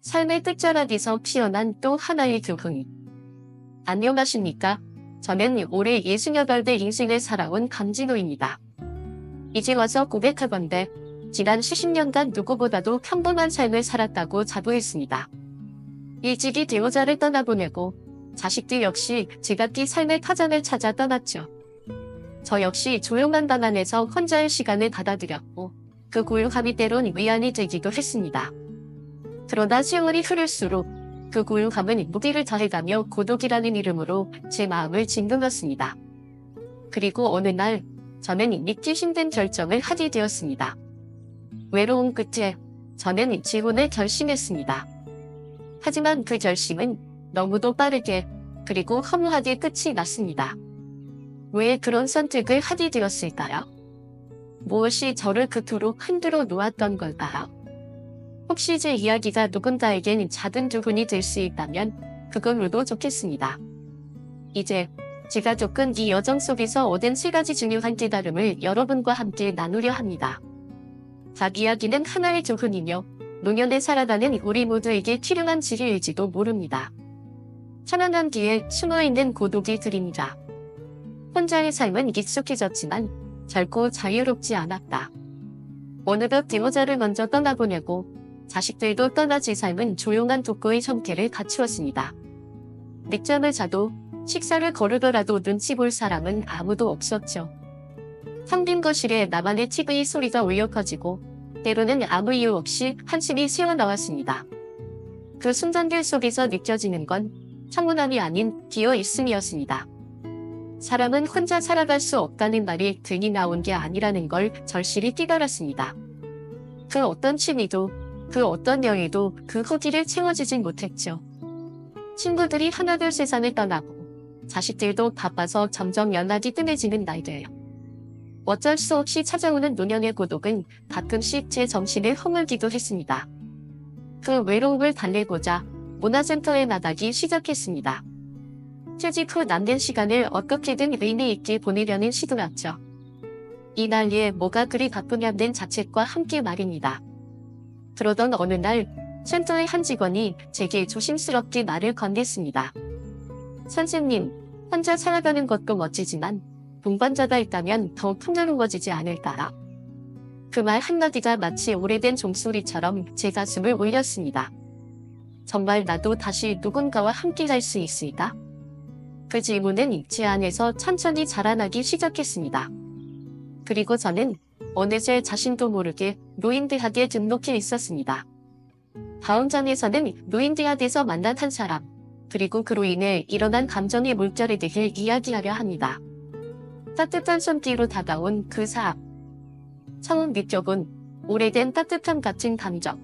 삶의 끝자락에서 피어난 또 하나의 교훈. 안녕하십니까? 저는 올해 68대 인생을 살아온 강진호입니다. 이제 와서 고백하건대 지난 수십 년간 누구보다도 평범한 삶을 살았다고 자부했습니다. 일찍이 배우자를 떠나보내고 자식들 역시 제각기 삶의 터전을 찾아 떠났죠. 저 역시 조용한 방 안에서 혼자의 시간을 받아들였고 그 고요함이 때론 위안이 되기도 했습니다. 그러다 세월이 흐를수록 그 고요함은 무기를 더해가며 고독이라는 이름으로 제 마음을 짓눌렀습니다. 그리고 어느 날 저는 믿기 힘든 결정을 하게 되었습니다. 외로운 끝에 저는 재혼을 결심했습니다. 하지만 그 결심은 너무도 빠르게 그리고 허무하게 끝이 났습니다. 왜 그런 선택을 하게 되었을까요? 무엇이 저를 그토록 흔들어 놓았던 걸까요? 혹시 제 이야기가 누군가에겐 작은 교훈이 될 수 있다면 그걸로도 좋겠습니다. 이제 제가 겪은 이 여정 속에서 얻은 3가지 중요한 깨달음을 여러분과 함께 나누려 합니다. 각 이야기는 하나의 교훈이며 노년에 살아가는 우리 모두에게 필요한 지혜일지도 모릅니다. 편안한 뒤에 숨어있는 고독이 드립니다. 혼자의 삶은 익숙해졌지만 결코 자유롭지 않았다. 어느덧 배우자를 먼저 떠나보내고 자식들도 떠나 제 삶은 조용한 독고의 형태를 갖추었습니다. 늦잠을 자도 식사를 거르더라도 눈치 볼 사람은 아무도 없었죠. 텅 빈 거실에 나만의 TV 소리가 울려 퍼지고 때로는 아무 이유 없이 한숨이 새어나왔습니다. 그 순간들 속에서 느껴지는 건 청운함이 아닌 비어있음이었습니다. 사람은 혼자 살아갈 수 없다는 말이 등이 나온 게 아니라는 걸 절실히 깨달았습니다. 그 어떤 취미도 그 어떤 여유도 그 허기를 채워주진 못했죠. 친구들이 하나둘 세상을 떠나고 자식들도 바빠서 점점 연락이 뜸해지는 날들. 어쩔 수 없이 찾아오는 노년의 고독은 가끔씩 제 정신을 허물기도 했습니다. 그 외로움을 달래고자 문화센터에 나가기 시작했습니다. 퇴직 후 남는 시간을 어떻게든 의미 있게 보내려는 시도였죠. 이 나이에 뭐가 그리 바쁘냐는 자책과 함께 말입니다. 그러던 어느 날 센터의 한 직원이 제게 조심스럽게 말을 건넸습니다. 선생님, 혼자 살아가는 것도 멋지지만 동반자가 있다면 더 풍요로워지지 않을까요? 그 말 한마디가 마치 오래된 종소리처럼 제 가슴을 울렸습니다. 정말 나도 다시 누군가와 함께 갈 수 있을까? 그 질문은 제 안에서 천천히 자라나기 시작했습니다. 그리고 저는 어느새 자신도 모르게 노인대학에 등록해 있었습니다. 다음 장에서는 노인대학에서 만난 한 사람, 그리고 그로 인해 일어난 감정의 물결에 대해 이야기하려 합니다. 따뜻한 손길로 다가온 그 사람. 처음 느껴본 오래된 따뜻함 같은 감정.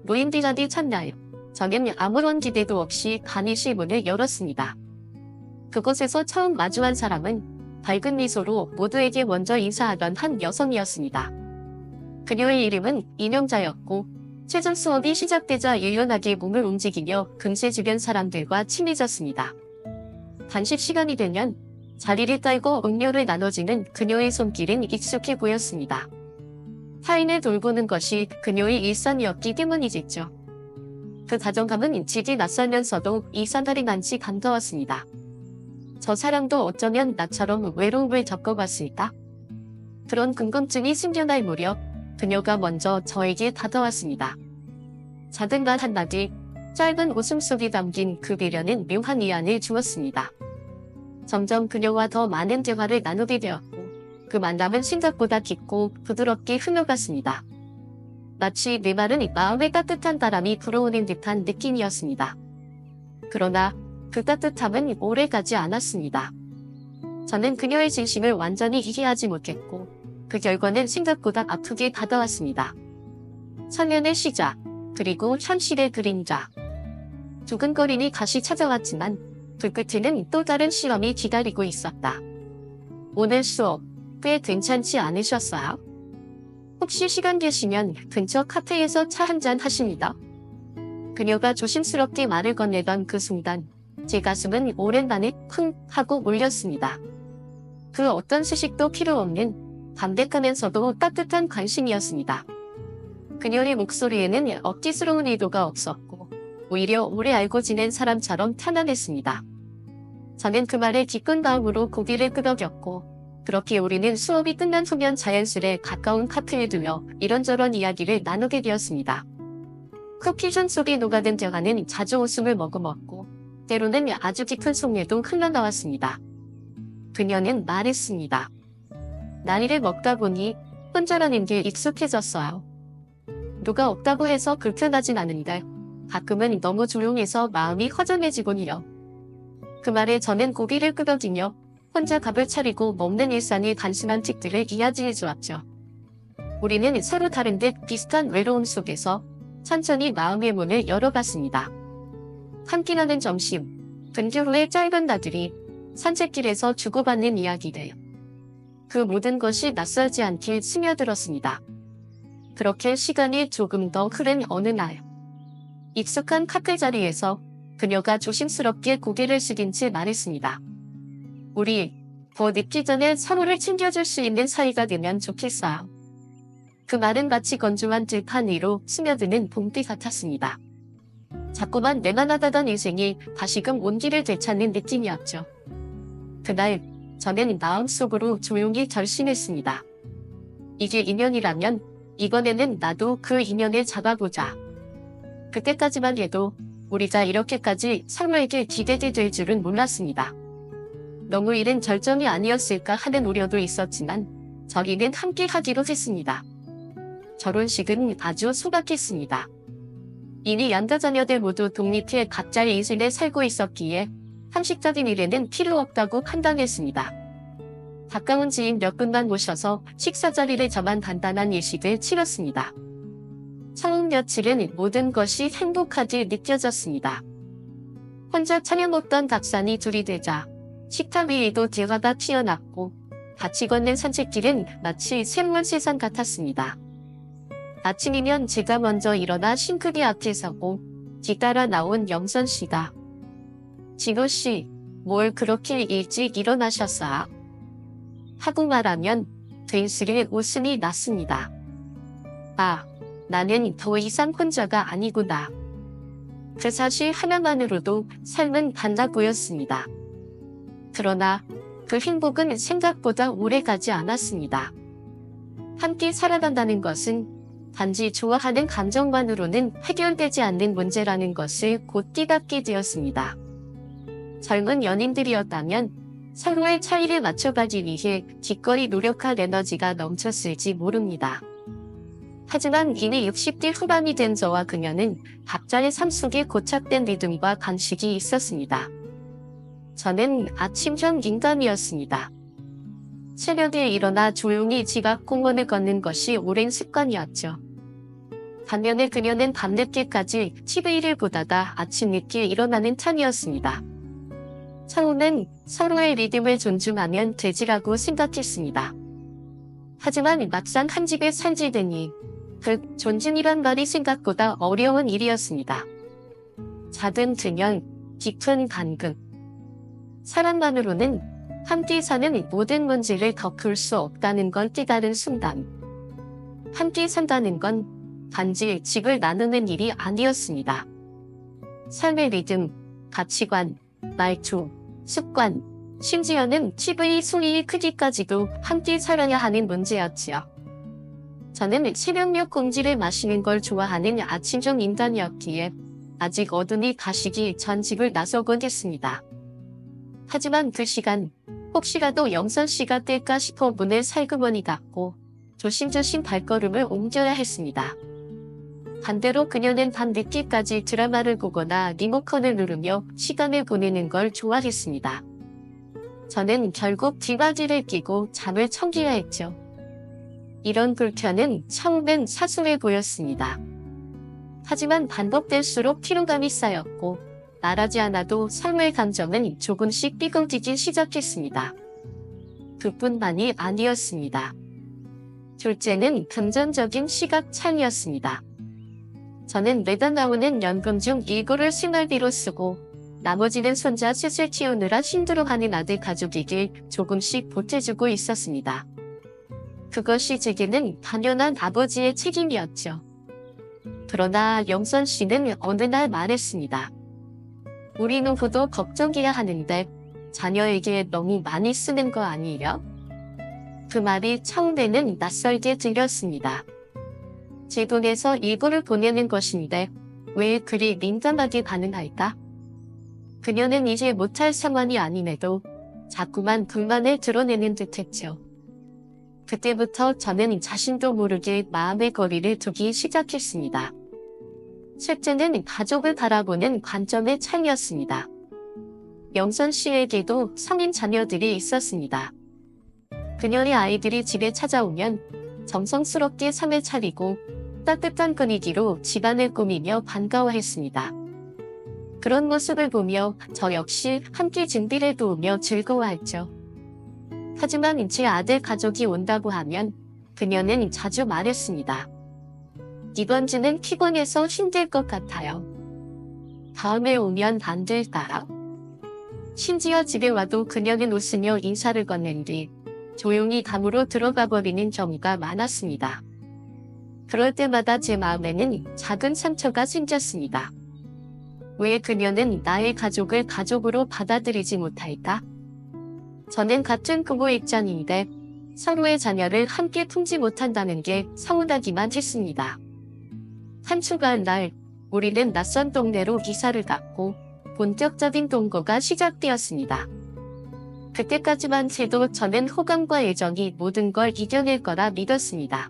노인대학의 첫날, 저는 아무런 기대도 없이 간이시 문을 열었습니다. 그곳에서 처음 마주한 사람은 밝은 미소로 모두에게 먼저 인사하던 한 여성이었습니다. 그녀의 이름은 이명자였고 최전 수업이 시작되자 유연하게 몸을 움직이며 금세 주변 사람들과 친해졌습니다. 간식 시간이 되면 자리를 깔고 음료를 나눠주는 그녀의 손길은 익숙해 보였습니다. 타인을 돌보는 것이 그녀의 일상이었기 때문이겠죠. 그 다정함은 질이 낯설면서도 이상하리 많지 반가웠습니다. 저 사람도 어쩌면 나처럼 외로움을 겪어봤을까? 그런 궁금증이 생겨날 무렵 그녀가 먼저 저에게 다가왔습니다. 작은 말 한마디, 짧은 웃음소리 담긴 그 배려는 묘한 위안을 주었습니다. 점점 그녀와 더 많은 대화를 나누게 되었고 그 만남은 생각보다 깊고 부드럽게 흘러갔습니다. 마치 내 말은 마음에 따뜻한 바람이 불어오는 듯한 느낌이었습니다. 그러나 그 따뜻함은 오래가지 않았습니다. 저는 그녀의 진심을 완전히 이해하지 못했고 그 결과는 생각보다 아프게 다가왔습니다. 설련의 시작, 그리고 현실의 그림자. 두근거림이 다시 찾아왔지만 그 끝에는 또 다른 시험이 기다리고 있었다. 오늘 수업 꽤 괜찮지 않으셨어요? 혹시 시간 되시면 근처 카페에서 차 한잔 하십니다. 그녀가 조심스럽게 말을 건네던 그 순간 제 가슴은 오랜만에 쿵 하고 울렸습니다. 그 어떤 수식도 필요 없는 담백하면서도 따뜻한 관심이었습니다. 그녀의 목소리에는 억지스러운 의도가 없었고 오히려 오래 알고 지낸 사람처럼 편안했습니다. 저는 그 말에 기쁜 마음으로 고개를 끄덕였고 그렇게 우리는 수업이 끝난 후면 자연스레 가까운 카페에 두며 이런저런 이야기를 나누게 되었습니다. 커피존 속에 녹아든 대화는 자주 웃음을 머금었고 때로는 아주 깊은 속내도 흘러나왔습니다. 그녀는 말했습니다. 나이를 먹다 보니 혼자라는 게 익숙해졌어요. 누가 없다고 해서 불편하진 않은데 가끔은 너무 조용해서 마음이 허전해지곤 해요. 그 말에 저는 고개를 끄덕이며 혼자 밥을 차리고 먹는 일상의 단순한 틱들을 이야기해 주었죠. 우리는 서로 다른 듯 비슷한 외로움 속에서 천천히 마음의 문을 열어봤습니다. 함께하는 점심, 등교 후의 짧은 나들이, 산책길에서 주고받는 이야기들. 그 모든 것이 낯설지 않게 스며들었습니다. 그렇게 시간이 조금 더 흐른 어느 날. 익숙한 카페 자리에서 그녀가 조심스럽게 고개를 숙인 채 말했습니다. 우리 더 늦기 전에 서로를 챙겨줄 수 있는 사이가 되면 좋겠어요. 그 말은 마치 건조한 들판 위로 스며드는 봄비 같았습니다. 자꾸만 내만하다던 인생이 다시금 온기를 되찾는 느낌이었죠. 그날 저는 마음속으로 조용히 결심했습니다. 이게 인연이라면 이번에는 나도 그 인연을 잡아보자. 그때까지만 해도 우리가 이렇게까지 서로에게 기대게 될 줄은 몰랐습니다. 너무 이른 절정이 아니었을까 하는 우려도 있었지만 저희는 함께 하기로 했습니다. 결혼식은 아주 소박했습니다. 이미 양가 자녀들 모두 독립해 각자의 인생을 살고 있었기에 상식적인 일에는 필요 없다고 판단했습니다. 가까운 지인 몇 분만 모셔서 식사 자리를 점한 간단한 예식을 치렀습니다. 처음 며칠은 모든 것이 행복하게 느껴졌습니다. 혼자 차려 먹던 닭산이 둘이 되자 식탁 위에도 대화가 튀어났고 같이 걷는 산책길은 마치 새로운 세상 같았습니다. 아침이면 제가 먼저 일어나 싱크대 앞에 서고 뒤따라 나온 영선 씨가 진호 씨, 뭘 그렇게 일찍 일어나셨어요? 하고 말하면 괜스레 웃음이 났습니다. 아, 나는 더 이상 혼자가 아니구나. 그 사실 하나만으로도 삶은 달라 보였습니다. 그러나 그 행복은 생각보다 오래가지 않았습니다. 함께 살아간다는 것은 단지 좋아하는 감정만으로는 해결되지 않는 문제라는 것을 곧 깨닫게 되었습니다. 젊은 연인들이었다면 서로의 차이를 맞춰가기 위해 기꺼이 노력할 에너지가 넘쳤을지 모릅니다. 하지만 이미 60대 후반이 된 저와 그녀는 각자의 삶 속에 고착된 리듬과 간식이 있었습니다. 저는 아침형 인간이었습니다. 새벽에 일어나 조용히 집 앞 공원을 걷는 것이 오랜 습관이었죠. 반면에 그녀는 밤늦게까지 TV를 보다가 아침 늦게 일어나는 편이었습니다. 처음엔 서로의 리듬을 존중하면 되지라고 생각했습니다. 하지만 막상 한 집에 살게 되니 그 존중이란 말이 생각보다 어려운 일이었습니다. 작은 등연, 깊은 간극. 사랑만으로는 함께 사는 모든 문제를 덮을 수 없다는 걸 깨달은 순간. 함께 산다는 건 단지 집을 나누는 일이 아니었습니다. 삶의 리듬, 가치관, 말투, 습관, 심지어는 TV 소리의 크기까지도 함께 살아야 하는 문제였지요. 저는 새벽녘 공지를 마시는 걸 좋아하는 아침형 인간이었기에 아직 어둠이 가시기 전 집을 나서곤 했습니다. 하지만 그 시간, 혹시라도 영선 씨가 뜰까 싶어 문을 살그머니 닫고 조심조심 발걸음을 옮겨야 했습니다. 반대로 그녀는 밤 늦게까지 드라마를 보거나 리모컨을 누르며 시간을 보내는 걸 좋아했습니다. 저는 결국 뒷바지를 끼고 잠을 청겨야 했죠. 이런 불편은 처음엔 사소해 보였습니다. 하지만 반복될수록 피로감이 쌓였고 말하지 않아도 삶의 감정은 조금씩 삐걱지기 시작했습니다. 그뿐만이 아니었습니다. 둘째는 금전적인 시각 차이였습니다. 저는 매달 나오는 연금 중 일부를 생활비로 쓰고 나머지는 손자 셋을 키우느라 힘들어하는 아들 가족에게 조금씩 보태주고 있었습니다. 그것이 제게는 당연한 아버지의 책임이었죠. 그러나 영선 씨는 어느 날 말했습니다. 우리 누구도 걱정해야 하는데 자녀에게 너무 많이 쓰는 거 아니에요? 그 말이 처음에는 낯설게 들렸습니다. 제 돈에서 일부를 보내는 것인데 왜 그리 민감하게 반응할까? 그녀는 이제 못할 상황이 아님에도 자꾸만 불만을 드러내는 듯했죠. 그때부터 저는 자신도 모르게 마음의 거리를 두기 시작했습니다. 첫째는 가족을 바라보는 관점의 차이였습니다. 영선 씨에게도 성인 자녀들이 있었습니다. 그녀의 아이들이 집에 찾아오면 정성스럽게 상을 차리고 따뜻한 분위기로 집안을 꾸미며 반가워했습니다. 그런 모습을 보며 저 역시 함께 준비를 도우며 즐거워했죠. 하지만 제 아들 가족이 온다고 하면 그녀는 자주 말했습니다. 이번 주는 피곤해서 힘들 것 같아요. 다음에 오면 안 될까요? 심지어 집에 와도 그녀는 웃으며 인사를 건넨 뒤 조용히 감으로 들어가 버리는 경우가 많았습니다. 그럴 때마다 제 마음에는 작은 상처가 생겼습니다. 왜 그녀는 나의 가족을 가족으로 받아들이지 못할까? 저는 같은 부부 입장인데 서로의 자녀를 함께 품지 못한다는 게 서운하기만 했습니다. 한순간 날 우리는 낯선 동네로 이사를 갔고 본격적인 동거가 시작되었습니다. 그때까지만 해도 저는 호감과 애정이 모든 걸 이겨낼 거라 믿었습니다.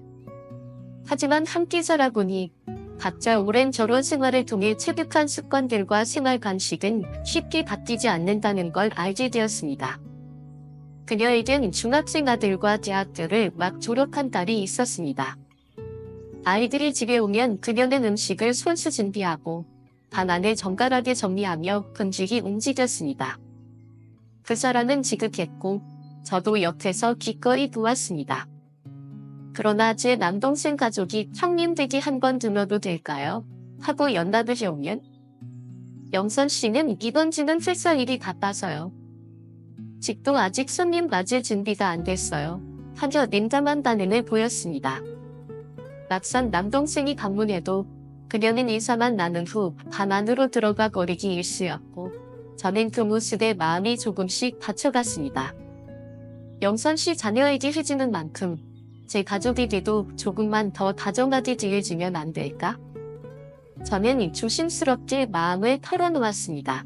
하지만 함께 살아보니 각자 오랜 결혼 생활을 통해 체득한 습관들과 생활 관식은 쉽게 바뀌지 않는다는 걸 알게 되었습니다. 그녀에겐 중학생 아들과 대학교를 막 졸업한 딸이 있었습니다. 아이들이 집에 오면 그녀는 음식을 손수 준비하고 방 안을 정갈하게 정리하며 근직이 움직였습니다. 그 사람은 지극했고 저도 옆에서 기꺼이 도왔습니다. 그러나 제 남동생 가족이 형님 댁에 한번 들러도 될까요? 하고 연락을 해오면 영선 씨는 이번 주는 회사 일이 바빠서요. 집도 아직 손님 맞을 준비가 안 됐어요. 하며 냉담한 반응을 보였습니다. 막상 남동생이 방문해도 그녀는 인사만 나눈 후 방 안으로 들어가 버리기 일쑤였고 저는 그 모습에 마음이 조금씩 다쳐갔습니다. 영선 씨 자녀에게 해주는 만큼 제 가족에게도 조금만 더 다정하게 대해주면 안 될까? 저는 조심스럽게 마음을 털어놓았습니다.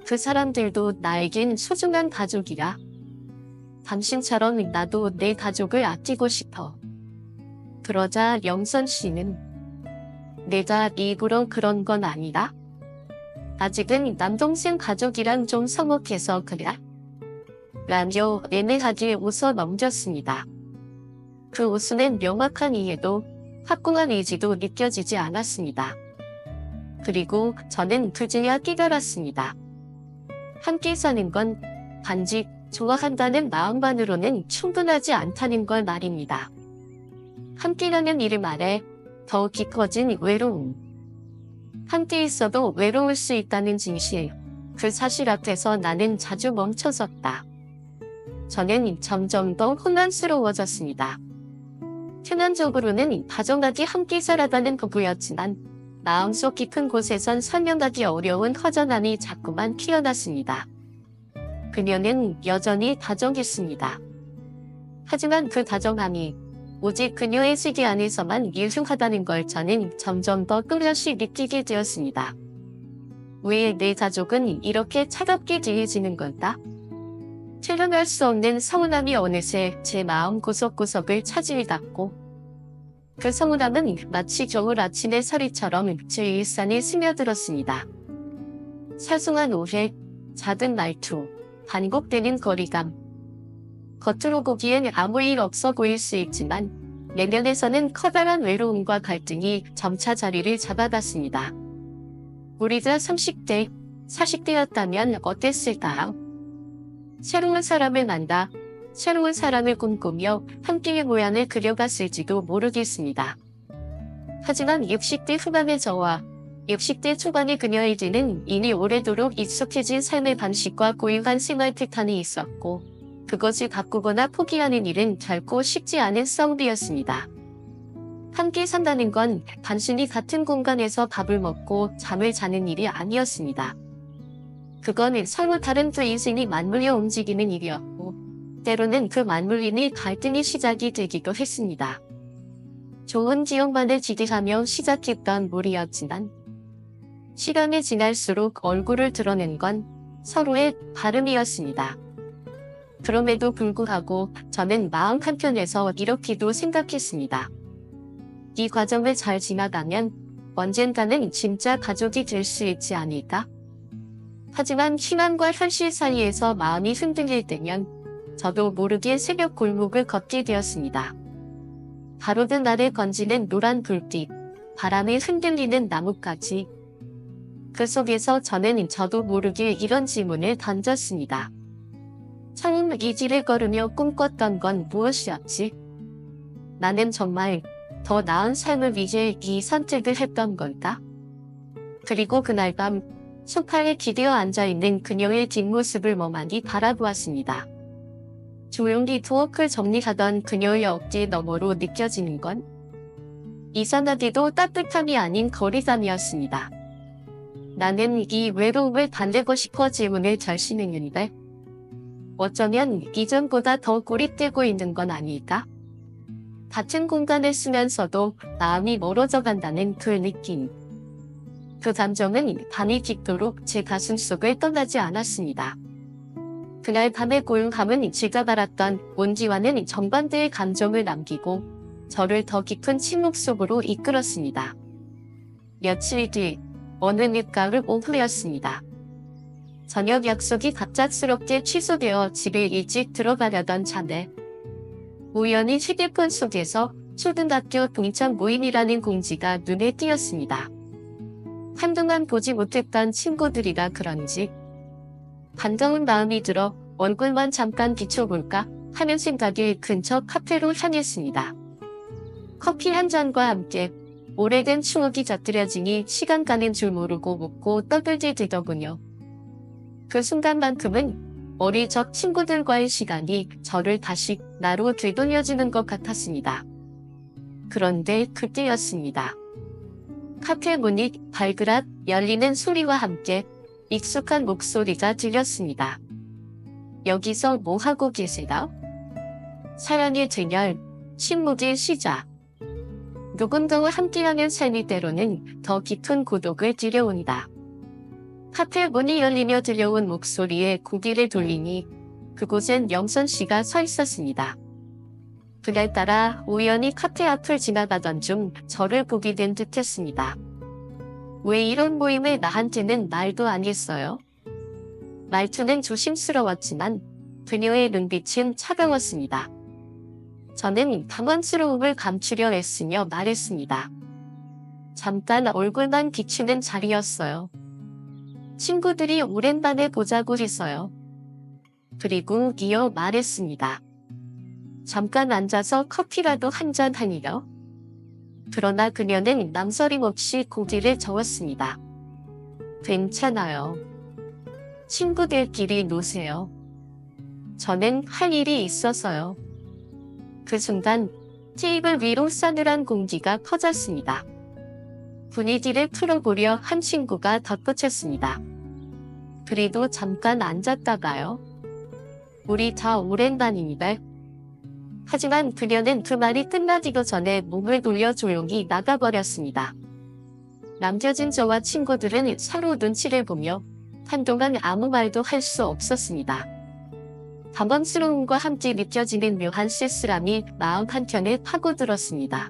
그 사람들도 나에겐 소중한 가족이라. 당신처럼 나도 내 가족을 아끼고 싶어. 그러자 영선 씨는 내가 일부러 그런 건 아니다. 아직은 남동생 가족이랑 좀 서먹해서 그래. 라며 애매하게 웃어 넘겼습니다. 그 웃음엔 명확한 이해도 확고한 의지도 느껴지지 않았습니다. 그리고 저는 그제야 깨달았습니다. 함께 사는 건 단지 좋아한다는 마음만으로는 충분하지 않다는 걸 말입니다. 함께라는 이름 아래 더 깊어진 외로움. 함께 있어도 외로울 수 있다는 진실. 그 사실 앞에서 나는 자주 멈춰섰다. 저는 점점 더 혼란스러워졌습니다. 표면적으로는 다정하게 함께 살아가는 부부였지만 마음속 깊은 곳에선 설명하기 어려운 허전함이 자꾸만 피어났습니다. 그녀는 여전히 다정했습니다. 하지만 그 다정함이 오직 그녀의 세계 안에서만 유효하다는 걸 저는 점점 더 뚜렷이 느끼게 되었습니다. 왜 내 가족은 이렇게 차갑게 대해지는 걸까? 표현할 수 없는 서운함이 어느새 제 마음 구석구석을 차지해갔고 그 서운함은 마치 겨울 아침의 서리처럼 제 일상에 스며들었습니다. 사소한 오해, 작은 말투, 반복되는 거리감. 겉으로 보기엔 아무 일 없어 보일 수 있지만 내면에서는 커다란 외로움과 갈등이 점차 자리를 잡아갔습니다. 우리가 30대, 40대였다면 어땠을까요? 새로운 사람을 만나 새로운 사람을 꿈꾸며 함께의 모양을 그려갔을지도 모르겠습니다. 하지만 60대 후반의 저와 60대 초반의 그녀에게는 이미 오래도록 익숙해진 삶의 방식과 고유한 생활 패턴이 있었고 그것을 바꾸거나 포기하는 일은 결코 쉽지 않은 싸움이었습니다. 함께 산다는 건 단순히 같은 공간에서 밥을 먹고 잠을 자는 일이 아니었습니다. 그건 서로 다른 두 인생이 맞물려 움직이는 일이었고, 때로는 그 맞물림이 갈등의 시작이 되기도 했습니다. 좋은 기억만을 지지하며 시작했던 무리였지만, 시간이 지날수록 얼굴을 드러낸 건 서로의 다름이었습니다. 그럼에도 불구하고 저는 마음 한켠에서 이렇게도 생각했습니다. 이 과정을 잘 지나가면 언젠가는 진짜 가족이 될 수 있지 않을까? 하지만 희망과 현실 사이에서 마음이 흔들릴 때면 저도 모르게 새벽 골목을 걷게 되었습니다. 바로 그날에 번지는 노란 불빛, 바람에 흔들리는 나뭇가지. 그 속에서 저는 저도 모르게 이런 질문을 던졌습니다. 처음 이 길을 걸으며 꿈꿨던 건 무엇이었지? 나는 정말 더 나은 삶을 위해 이 선택을 했던 걸까? 그리고 그날 밤 소파에 기대어 앉아있는 그녀의 뒷모습을 멍하니 바라보았습니다. 조용히 부엌을 정리하던 그녀의 어깨 너머로 느껴지는 건 이상하게도 따뜻함이 아닌 거리감이었습니다. 나는 이 외로움을 달래고 싶어 질문을 결심했는데 어쩌면 이전보다 더 고립되고 있는 건 아닐까? 같은 공간을 쓰면서도 마음이 멀어져 간다는 그 느낌. 그 감정은 밤이 깊도록 제 가슴속을 떠나지 않았습니다. 그날 밤의 고요함은 제가 바랐던 온기와는 정반대의 감정을 남기고 저를 더 깊은 침묵 속으로 이끌었습니다. 며칠 뒤 어느 늦가을 오후였습니다. 저녁 약속이 갑작스럽게 취소되어 집에 일찍 들어가려던 차에 우연히 휴대폰 속에서 초등학교 동창 모임이라는 공지가 눈에 띄었습니다. 한동안 보지 못했던 친구들이라 그런지 반가운 마음이 들어 얼굴만 잠깐 비춰볼까 하는 생각에 근처 카페로 향했습니다. 커피 한 잔과 함께 오래된 추억이 곁들여지니 시간 가는 줄 모르고 웃고 떠들게 되더군요. 그 순간만큼은 어릴 적 친구들과의 시간이 저를 다시 나로 되돌려주는 것 같았습니다. 그런데 그때였습니다. 카페 문이 발그락 열리는 소리와 함께 익숙한 목소리가 들렸습니다. 여기서 뭐 하고 계세요? 사랑의 대열, 침묵의 시작. 누군가와 함께하는 삶이 때로는 더 깊은 고독을 들여온다. 카페 문이 열리며 들려온 목소리에 고개를 돌리니 그곳엔 영선 씨가 서 있었습니다. 그날따라 우연히 카페 앞을 지나가던 중 저를 보게 된 듯했습니다. 왜 이런 모임에 나한테는 말도 안 했어요? 말투는 조심스러웠지만 그녀의 눈빛은 차가웠습니다. 저는 당황스러움을 감추려 애쓰며 말했습니다. 잠깐 얼굴만 비추는 자리였어요. 친구들이 오랜만에 보자고 했어요. 그리고 이어 말했습니다. 잠깐 앉아서 커피라도 한잔 하니요. 그러나 그녀는 망설임 없이 고개를 저었습니다. 괜찮아요. 친구들끼리 노세요. 저는 할 일이 있어서요. 그 순간 테이블 위로 싸늘한 공기가 퍼졌습니다. 분위기를 풀어보려 한 친구가 덧붙였습니다. 그래도 잠깐 앉았다가요. 우리 다 오랜만입니다. 하지만 그녀는 그 말이 끝나기도 전에 몸을 돌려 조용히 나가버렸습니다. 남겨진 저와 친구들은 서로 눈치를 보며 한동안 아무 말도 할 수 없었습니다. 당황스러움과 함께 느껴지는 묘한 쓸쓸함이 마음 한켠에 파고들었습니다.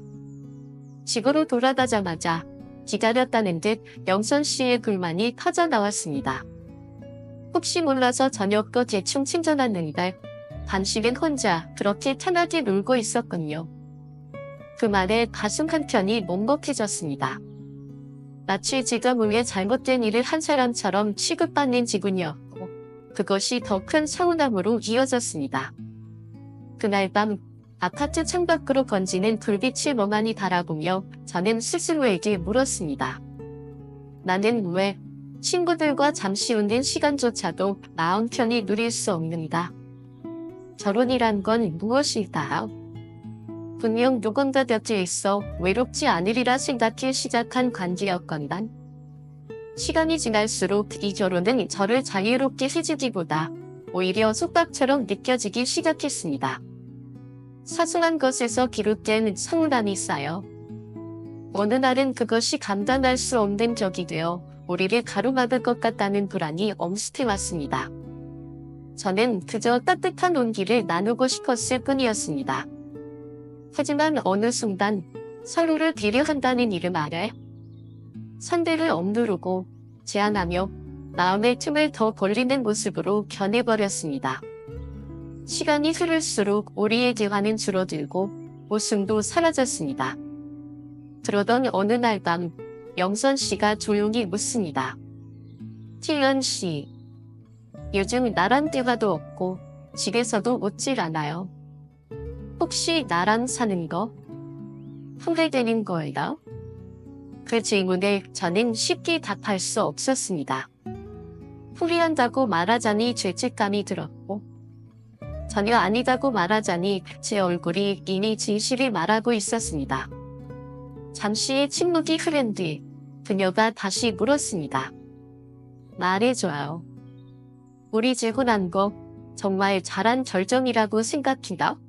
집으로 돌아가자마자 기다렸다는 듯 영선 씨의 불만이 터져나왔습니다. 혹시 몰라서 저녁도 대충 챙겨놨는데 당신은 혼자 그렇게 편하게 놀고 있었군요. 그 말에 가슴 한켠이 먹먹해졌습니다. 마치 제가 몰래 잘못된 일을 한 사람처럼 취급받는 기분이었고 그것이 더 큰 서운함으로 이어졌습니다. 그날 밤 아파트 창밖으로 번지는 불빛을 멍하니 바라보며 저는 스스로에게 물었습니다. 나는 왜 친구들과 잠시 웃는 시간조차도 마음 편히 누릴 수 없는가? 결혼이란 건 무엇일까요? 분명 누군가 곁에 있어 외롭지 않으리라 생각해 시작한 관계였건만 시간이 지날수록 이 결혼은 저를 자유롭게 해주기보다 오히려 속박처럼 느껴지기 시작했습니다. 사소한 것에서 기록된 서운함이 쌓여 어느 날은 그것이 감당할 수 없는 적이 되어 우리를 가로막을 것 같다는 불안이 엄습해왔습니다. 저는 그저 따뜻한 온기를 나누고 싶었을 뿐이었습니다. 하지만 어느 순간 서로를 배려한다는 이름 아래 상대를 억누르고 제한하며 마음의 틈을 더 벌리는 모습으로 변해버렸습니다. 시간이 흐를수록 우리의 대화는 줄어들고 웃음도 사라졌습니다. 그러던 어느 날 밤 영선 씨가 조용히 묻습니다. 티은 씨, 요즘 나랑 대화도 없고 집에서도 웃질 않아요. 혹시 나랑 사는 거 후회되는 거예요? 그 질문에 저는 쉽게 답할 수 없었습니다. 후회한다고 말하자니 죄책감이 들었고 전혀 아니다고 말하자니 제 얼굴이 이미 진실을 말하고 있었습니다. 잠시의 침묵이 흐른 뒤 그녀가 다시 물었습니다. 말해줘요. 우리 재혼한 거 정말 잘한 결정이라고 생각해요?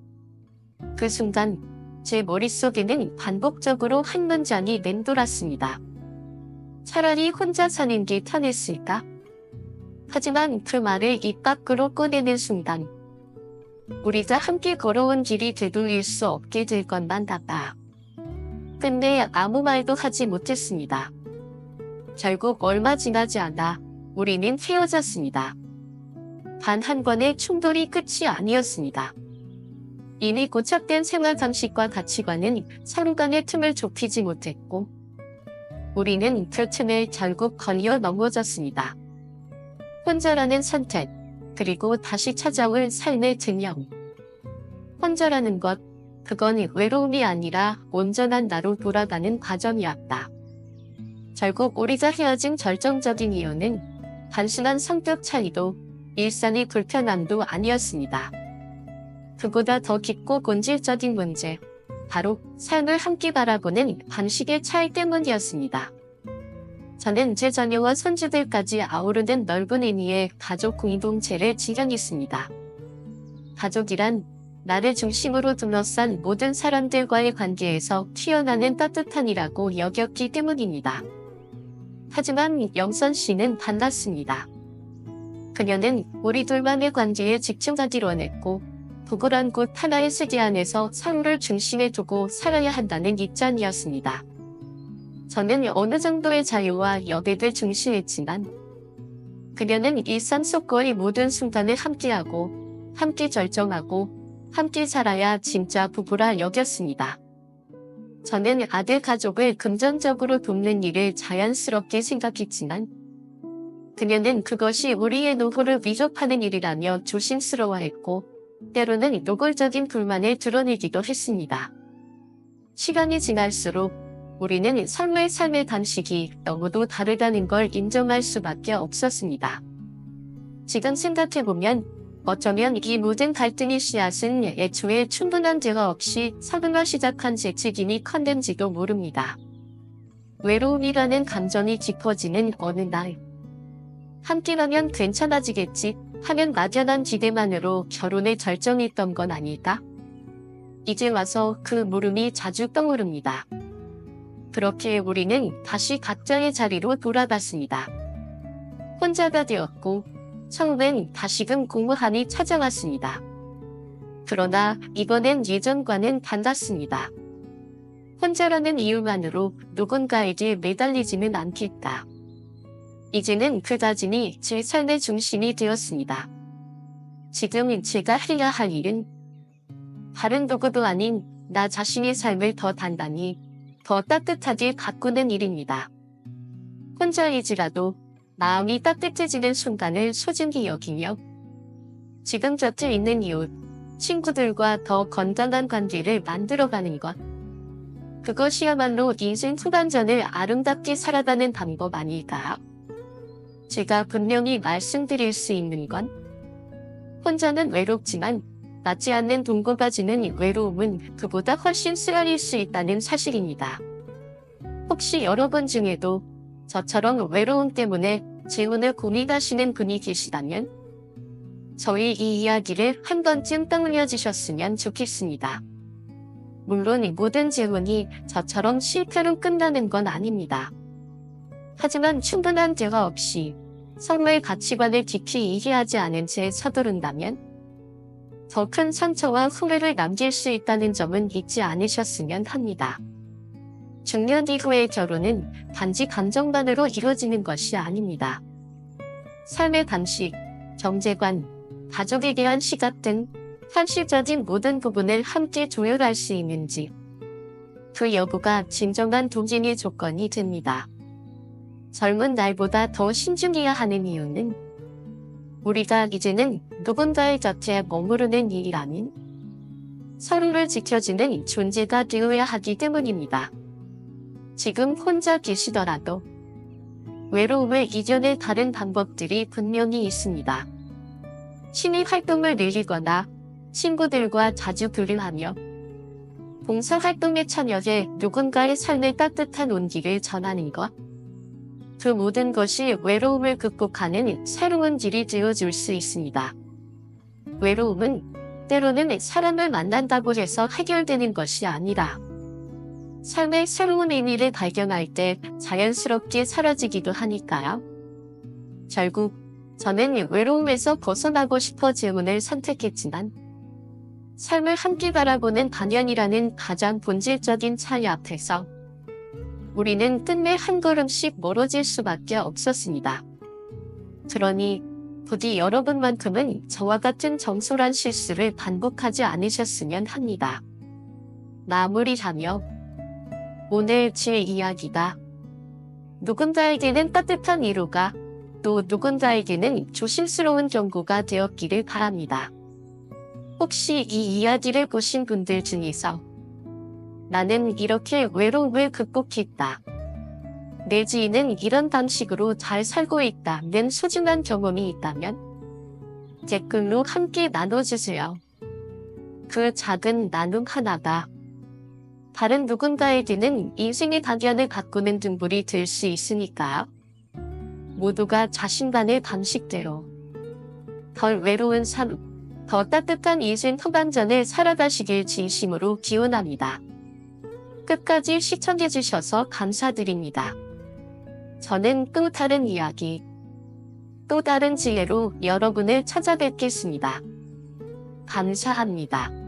그 순간 제 머릿속에는 반복적으로 한 문장이 맴돌았습니다. 차라리 혼자 사는 게 편했을까? 하지만 그 말을 입 밖으로 꺼내는 순간 우리가 함께 걸어온 길이 되돌릴 수 없게 될 것만 같아. 근데 아무 말도 하지 못했습니다. 결국 얼마 지나지 않아 우리는 헤어졌습니다. 단 한 번의 충돌이 끝이 아니었습니다. 이미 고착된 생활 방식과 가치관은 서로 간의 틈을 좁히지 못했고 우리는 그 틈을 결국 걸려 넘어졌습니다. 혼자라는 선택, 그리고 다시 찾아올 삶의 증명. 혼자라는 것, 그건 외로움이 아니라 온전한 나로 돌아가는 과정이었다. 결국 우리가 헤어진 결정적인 이유는 단순한 성격 차이도 일상의 불편함도 아니었습니다. 그보다 더 깊고 본질적인 문제, 바로 삶을 함께 바라보는 방식의 차이 때문이었습니다. 저는 제 자녀와 손주들까지 아우르는 넓은 의미의 가족 공동체를 지향했습니다. 가족이란 나를 중심으로 둘러싼 모든 사람들과의 관계에서 튀어나오는 따뜻함이라고 여겼기 때문입니다. 하지만 영선 씨는 달랐습니다. 그녀는 우리 둘만의 관계에 집중하기로 원했고 부부란 곳 하나의 세계 안에서 서로를 중심에 두고 살아야 한다는 입장이었습니다. 저는 어느 정도의 자유와 여백을 중시했지만 그녀는 일상 속과의 모든 순간을 함께하고 함께 결정하고 함께 살아야 진짜 부부라 여겼습니다. 저는 아들 가족을 긍정적으로 돕는 일을 자연스럽게 생각했지만 그녀는 그것이 우리의 노후를 위협하는 일이라며 조심스러워했고 때로는 노골적인 불만을 드러내기도 했습니다. 시간이 지날수록 우리는 서로의 삶의 방식이 너무도 다르다는 걸 인정할 수밖에 없었습니다. 지금 생각해보면 어쩌면 이 모든 갈등의 씨앗은 애초에 충분한 대화 없이 서둘러 시작한 재채기니 컸는지도 모릅니다. 외로움이라는 감정이 깊어지는 어느 날 함께라면 괜찮아지겠지 하면 막연한 기대만으로 결혼을 결정했던 건 아닐까? 이제 와서 그 물음이 자주 떠오릅니다. 그렇게 우리는 다시 각자의 자리로 돌아갔습니다. 혼자가 되었고 처음엔 다시금 공허함이 찾아왔습니다. 그러나 이번엔 예전과는 달랐습니다. 혼자라는 이유만으로 누군가에게 매달리지는 않겠다. 이제는 그 다짐이 제 삶의 중심이 되었습니다. 지금 제가 해야 할 일은 다른 누구도 아닌 나 자신의 삶을 더 단단히, 더 따뜻하게 가꾸는 일입니다. 혼자이지라도 마음이 따뜻해지는 순간을 소중히 여기며 지금 곁에 있는 이웃, 친구들과 더 건강한 관계를 만들어가는 것. 그것이야말로 인생 후반전을 아름답게 살아가는 방법 아닐까요? 제가 분명히 말씀드릴 수 있는 건 혼자는 외롭지만 낫지 않는 동거가 주는 외로움은 그보다 훨씬 쓰라릴 수 있다는 사실입니다. 혹시 여러분 중에도 저처럼 외로움 때문에 재혼을 고민하시는 분이 계시다면 저희 이 이야기를 한 번쯤 떠올려 주셨으면 좋겠습니다. 물론 모든 재혼이 저처럼 실패로 끝나는 건 아닙니다. 하지만 충분한 대화 없이 서로의 가치관을 깊이 이해하지 않은 채 서두른다면 더 큰 상처와 후회를 남길 수 있다는 점은 잊지 않으셨으면 합니다. 중년 이후의 결혼은 단지 감정만으로 이루어지는 것이 아닙니다. 삶의 방식, 경제관, 가족에 대한 시각 등 현실적인 모든 부분을 함께 조율할 수 있는지 그 여부가 진정한 동진의 조건이 됩니다. 젊은 날보다 더 신중해야 하는 이유는 우리가 이제는 누군가의 곁에 머무르는 일이라면 서로를 지켜주는 존재가 되어야 하기 때문입니다. 지금 혼자 계시더라도 외로움을 이겨낼 다른 방법들이 분명히 있습니다. 취미 활동을 늘리거나 친구들과 자주 교류하며 봉사활동에 참여해 누군가의 삶의 따뜻한 온기를 전하는 것. 그 모든 것이 외로움을 극복하는 새로운 길이 되어줄 수 있습니다. 외로움은 때로는 사람을 만난다고 해서 해결되는 것이 아니라 삶의 새로운 의미를 발견할 때 자연스럽게 사라지기도 하니까요. 결국 저는 외로움에서 벗어나고 싶어 재혼을 선택했지만 삶을 함께 바라보는 반면이라는 가장 본질적인 차이 앞에서 우리는 끝내 한 걸음씩 멀어질 수밖에 없었습니다. 그러니 부디 여러분만큼은 저와 같은 정솔한 실수를 반복하지 않으셨으면 합니다. 마무리하며 오늘 제 이야기가 누군가에게는 따뜻한 위로가 또 누군가에게는 조심스러운 경고가 되었기를 바랍니다. 혹시 이 이야기를 보신 분들 중에서 나는 이렇게 외로움을 극복했다. 내 지인은 이런 방식으로 잘 살고 있다는 소중한 경험이 있다면 댓글로 함께 나눠주세요. 그 작은 나눔 하나가 다른 누군가에게는 인생의 방향을 바꾸는 등불이 될 수 있으니까요. 모두가 자신만의 방식대로 덜 외로운 삶, 더 따뜻한 인생 후반전을 살아가시길 진심으로 기원합니다. 끝까지 시청해주셔서 감사드립니다. 저는 또 다른 이야기, 또 다른 지혜로 여러분을 찾아뵙겠습니다. 감사합니다.